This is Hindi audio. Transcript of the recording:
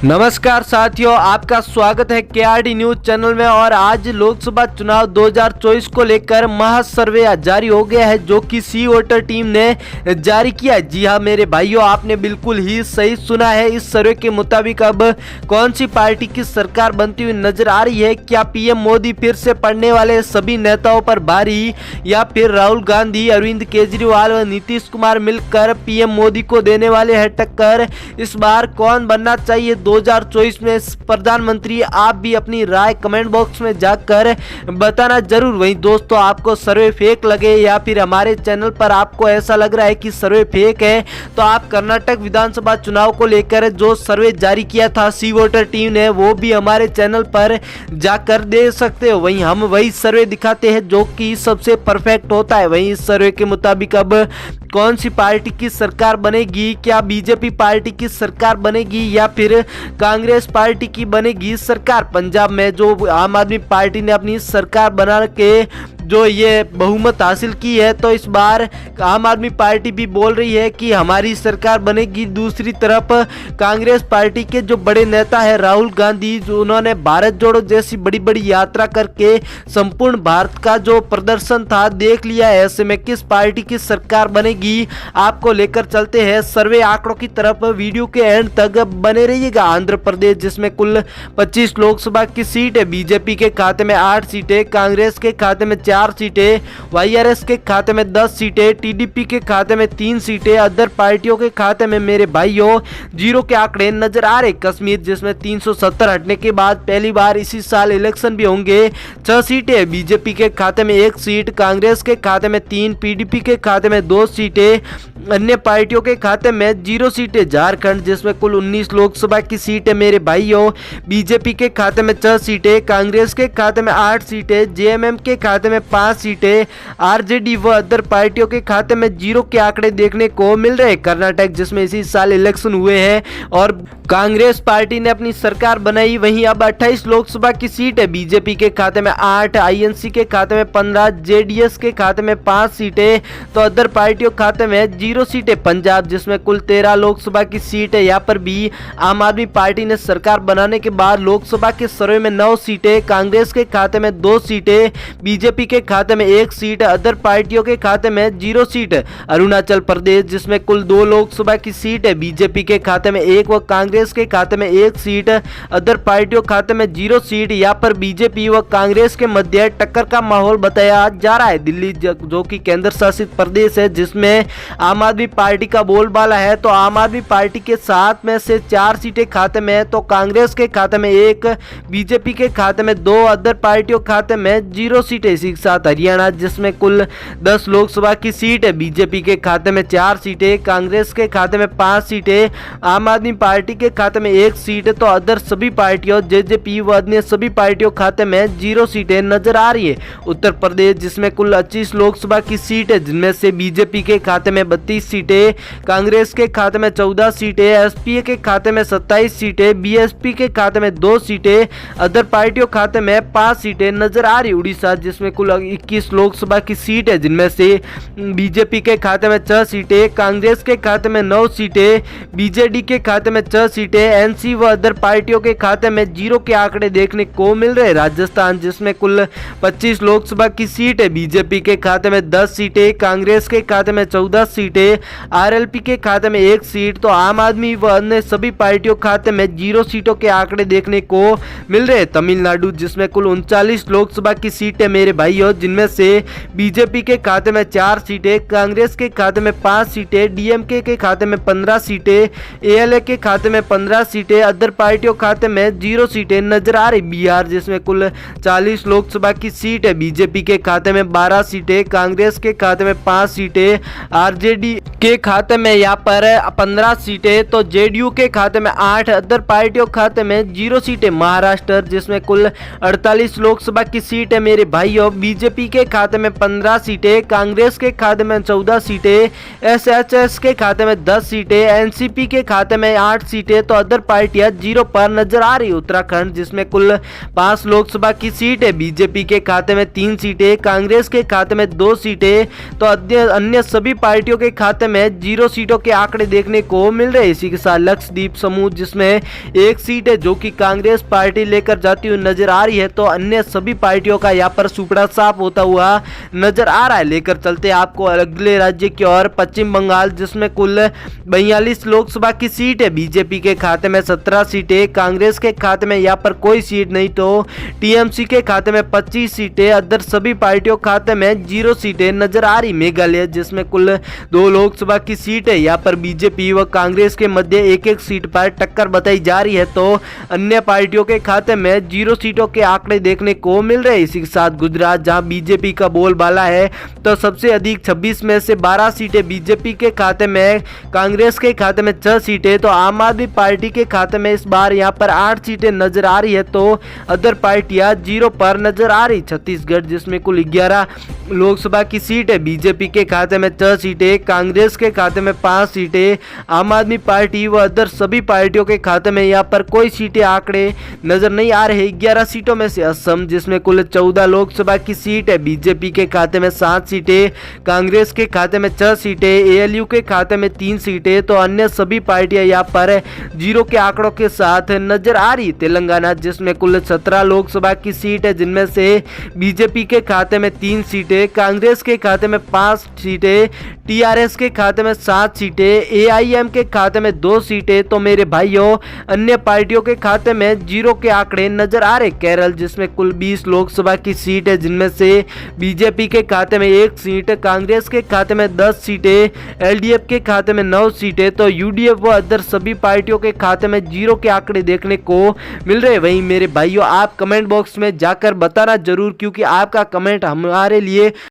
नमस्कार साथियों, आपका स्वागत है केआरडी न्यूज चैनल में। और आज लोकसभा चुनाव 2024 को लेकर महा सर्वे जारी हो गया है, जो कि सी वोटर टीम ने जारी किया। जी हां मेरे भाइयों, आपने बिल्कुल ही सही सुना है। इस सर्वे के मुताबिक अब कौन सी पार्टी की सरकार बनती हुई नजर आ रही है? क्या पीएम मोदी फिर से पड़ने वाले सभी नेताओं पर भारी, या फिर राहुल गांधी, अरविंद केजरीवाल व नीतीश कुमार मिलकर पीएम मोदी को देने वाले हैं टक्कर? इस बार कौन बनना चाहिए 2024 में प्रधानमंत्री? आप भी अपनी राय कमेंट बॉक्स में जाकर बताना जरूर। वहीं दोस्तों, आपको सर्वे फेक लगे या फिर हमारे चैनल पर आपको ऐसा लग रहा है कि सर्वे फेक है, तो आप कर्नाटक विधानसभा चुनाव को लेकर जो सर्वे जारी किया था सी वोटर टीम ने, वो भी हमारे चैनल पर जाकर दे सकते हो। वहीं हम वही सर्वे दिखाते हैं जो कि सबसे परफेक्ट होता है। वहीं इस सर्वे के मुताबिक अब कौन सी पार्टी की सरकार बनेगी? क्या बीजेपी पार्टी की सरकार बनेगी या फिर कांग्रेस पार्टी की बनेगी सरकार? पंजाब में जो आम आदमी पार्टी ने अपनी सरकार बना के जो ये बहुमत हासिल की है, तो इस बार आम आदमी पार्टी भी बोल रही है कि हमारी सरकार बनेगी। दूसरी तरफ कांग्रेस पार्टी के जो बड़े नेता है राहुल गांधी, जो उन्होंने भारत जोड़ो जैसी बड़ी बड़ी यात्रा करके संपूर्ण भारत का जो प्रदर्शन था देख लिया है। ऐसे में किस पार्टी की सरकार बनेगी, आपको लेकर चलते हैं सर्वे आंकड़ों की तरफ। वीडियो के एंड तक बने रहिएगा। आंध्र प्रदेश, जिसमें कुल 25 लोकसभा की सीट है, बीजेपी के खाते में 8 सीटें, कांग्रेस के खाते में 4 सीटें, वाईआरएस के खाते में 10 सीटें, टीडीपी के खाते में 3 सीटें, अदर पार्टियों के खाते में मेरे भाइयों जीरो के आंकड़े नजर आ रहे। कश्मीर, जिसमें 370 हटने के बाद पहली बार इसी साल इलेक्शन भी होंगे, 6 सीटें, बीजेपी के खाते में 1 सीट, कांग्रेस के खाते में 3, पीडीपी के खाते में 2 सीटें, अन्य पार्टियों के खाते में 0 सीटें। झारखंड, जिसमें कुल 19 लोकसभा की सीट है मेरे भाइयों, बीजेपी के खाते में 6 सीटें, कांग्रेस के खाते में 8 सीटें, जेएमएम के खाते में 5 सीटें, आरजेडी व अदर पार्टियों के खाते में 0 के आंकड़े देखने को मिल रहे। कर्नाटक, जिसमें इसी साल इलेक्शन हुए हैं और कांग्रेस पार्टी ने अपनी सरकार बनाई, वहीं अब 28 लोकसभा की सीट है, बीजेपी के खाते में 8, आईएनसी के खाते में 15, जेडीएस के खाते में 5 सीटें, तो अदर पार्टियों के खाते में 0 सीटें। पंजाब, जिसमें कुल 13 लोकसभा की सीट है, यहाँ पर भी आम आदमी पार्टी ने सरकार बनाने के बाद लोकसभा के सर्वे में 9 सीटें, कांग्रेस के खाते में 2 सीटें, बीजेपी के खाते में 1 सीट, अदर पार्टियों के खाते में 0 सीट। अरुणाचल प्रदेश, जिसमें कुल 2 लोकसभा की सीट है, बीजेपी के खाते में 1 व कांग्रेस के खाते में 1 सीट, अदर पार्टियों के खाते में 0 सीट। यहाँ पर बीजेपी व कांग्रेस के मध्य टक्कर का माहौल बताया जा रहा है। दिल्ली, जो कि केंद्र शासित प्रदेश है, जिसमें आम आदमी पार्टी का बोलबाला है, तो आम आदमी पार्टी के 7 में से 4 सीटें खाते में है, तो कांग्रेस के खाते में 1, बीजेपी के खाते में 2, अदर पार्टियों के खाते में 0 सीटें। इसी के साथ हरियाणा, जिसमें कुल 10 लोकसभा की सीट है, बीजेपी के खाते में 4 सीटें, कांग्रेस के खाते में 5 सीटें, आम आदमी पार्टी के खाते में 1 सीट, तो अदर सभी पार्टियों जेजेपी व अन्य सभी पार्टियों के खाते में 0 सीटें नजर आ रही है। उत्तर प्रदेश, जिसमें कुल 25 लोकसभा की सीट है, जिनमें से बीजेपी के खाते में 32 सीटें, कांग्रेस के खाते में 14 सीटें, एसपीए के खाते में 27 सीटें, बीएसपी के खाते में 2 सीटें, अदर पार्टियों खाते में 5 सीटें नजर आ रही। उड़ीसा, जिसमें कुल 21 लोकसभा की सीट है, जिनमें से बीजेपी के खाते में 6 सीटें, कांग्रेस के खाते में 9 सीटें, बीजेडी के खाते में 6 सीटें, एनसी व अदर पार्टियों के खाते में 0 के आंकड़े देखने को मिल रहे। राजस्थान, जिसमें कुल 25 लोकसभा की सीट है, बीजेपी के खाते में 10 सीटें, कांग्रेस के खाते में 14 सीटें, आरएलपी के खाते में 1 सीट, तो आम आदमी व अन्य सभी पार्टियों खाते में 0 सीटों के आंकड़े देखने को मिल रहे। तमिलनाडु, जिसमें कुल 39 लोकसभा की सीट है मेरे भाइयों, जिनमें से बीजेपी के खाते में 4 सीटें, कांग्रेस के खाते में 5 सीटें, डीएमके के खाते में 15 सीटें, एएलए के खाते में 15 सीटें, अदर पार्टियों खाते में 0 सीटें नजर आ रही। बिहार, जिसमें कुल 40 लोकसभा की सीट है, बीजेपी के खाते में 12 सीटें, कांग्रेस के खाते में 5 सीटें, आरजेडी के खाते में यहाँ पर 15 सीटें, तो जेडीयू के खाते में 8, अदर पार्टियों खाते में 0 सीटें। महाराष्ट्र, जिसमें कुल 48 लोकसभा की सीट है मेरे भाइयों, बीजेपी के खाते में 15 सीटें, कांग्रेस के खाते में 14 सीटें, एसएचएस के खाते में 10 सीटें, एनसीपी के खाते में 8 सीटें, तो अदर पार्टियां 0 पर नजर आ रही। उत्तराखंड, जिसमें कुल 5 लोकसभा की सीट है, बीजेपी के खाते में 3 सीटें, कांग्रेस के खाते में 2 सीटें, तो अन्य सभी पार्टियों के खाते खाते में 0 सीटों के आंकड़े देखने को मिल रहे। इसी के साथ लक्षद्वीप समूह जिसमें एक सीट है जो कि कांग्रेस पार्टी लेकर जाती हुई नजर आ रही है, तो अन्य सभी पार्टियों का यहाँ पर सुपड़ा साफ होता हुआ नजर आ रहा है। लेकर चलते आपको अगले राज्य की ओर, पश्चिम बंगाल जिसमें कुल 42 लोकसभा की सीट है। बीजेपी के खाते में 17 सीटें, कांग्रेस के खाते में यहाँ पर कोई सीट नहीं, तो टीएमसी के खाते में 25 सीटें, अदर सभी पार्टियों खाते में 0 सीटें नजर आ रही। मेघालय जिसमें कुल 2 लोकसभा की सीट है, यहाँ पर बीजेपी व कांग्रेस के मध्य एक एक सीट पर टक्कर बताई जा रही है, तो अन्य पार्टियों के खाते में 0 सीटों के आंकड़े देखने को मिल रहे हैं। इसी के साथ गुजरात जहां बीजेपी का बोलबाला है, तो सबसे अधिक 26 में से 12 सीटें बीजेपी के खाते में, कांग्रेस के खाते में 6 सीटें, तो आम आदमी पार्टी के खाते में इस बार यहां पर 8 सीटें नजर आ रही है, तो अदर पार्टियां 0 पर नजर आ रही। छत्तीसगढ़ जिसमें कुल 11 लोकसभा की सीट है, बीजेपी के खाते में 6 सीटें, कांग्रेस के खाते में 5 सीटें, आम आदमी पार्टी व अदर सभी पार्टियों के खाते में यहाँ पर कोई सीटें आंकड़े नजर नहीं आ रहे। 11 सीटों में से असम जिसमें कुल 14 लोकसभा की सीट है, बीजेपी के खाते में 7 सीटें, कांग्रेस के खाते में 6 सीटें, एएलयू के खाते में 3 सीटें, तो अन्य सभी पार्टियां यहाँ पर 0 के आंकड़ों के साथ नजर आ रही। तेलंगाना जिसमें कुल 17 लोकसभा की सीट है, जिनमें से बीजेपी के खाते में 3 सीटें, कांग्रेस के खाते में 5 सीटें, टीआरएस के खाते में 7 सीटें, एआईएम के खाते में 2 सीटें, तो मेरे भाइयों अन्य पार्टियों के खाते में 0 के आंकड़े नजर आ रहे। केरल जिसमें कुल 20 लोकसभा की सीट है, जिनमें से बीजेपी के खाते में 1 सीट, कांग्रेस के खाते में 10 सीटें, एलडीएफ के खाते में 9 सीटें, तो यूडीएफ व अदर सभी पार्टियों के खाते में 0 के आंकड़े देखने को मिल रहे। वहीं मेरे भाइयों आप कमेंट बॉक्स में जाकर बताना जरूर, क्योंकि आपका कमेंट हमारे लिए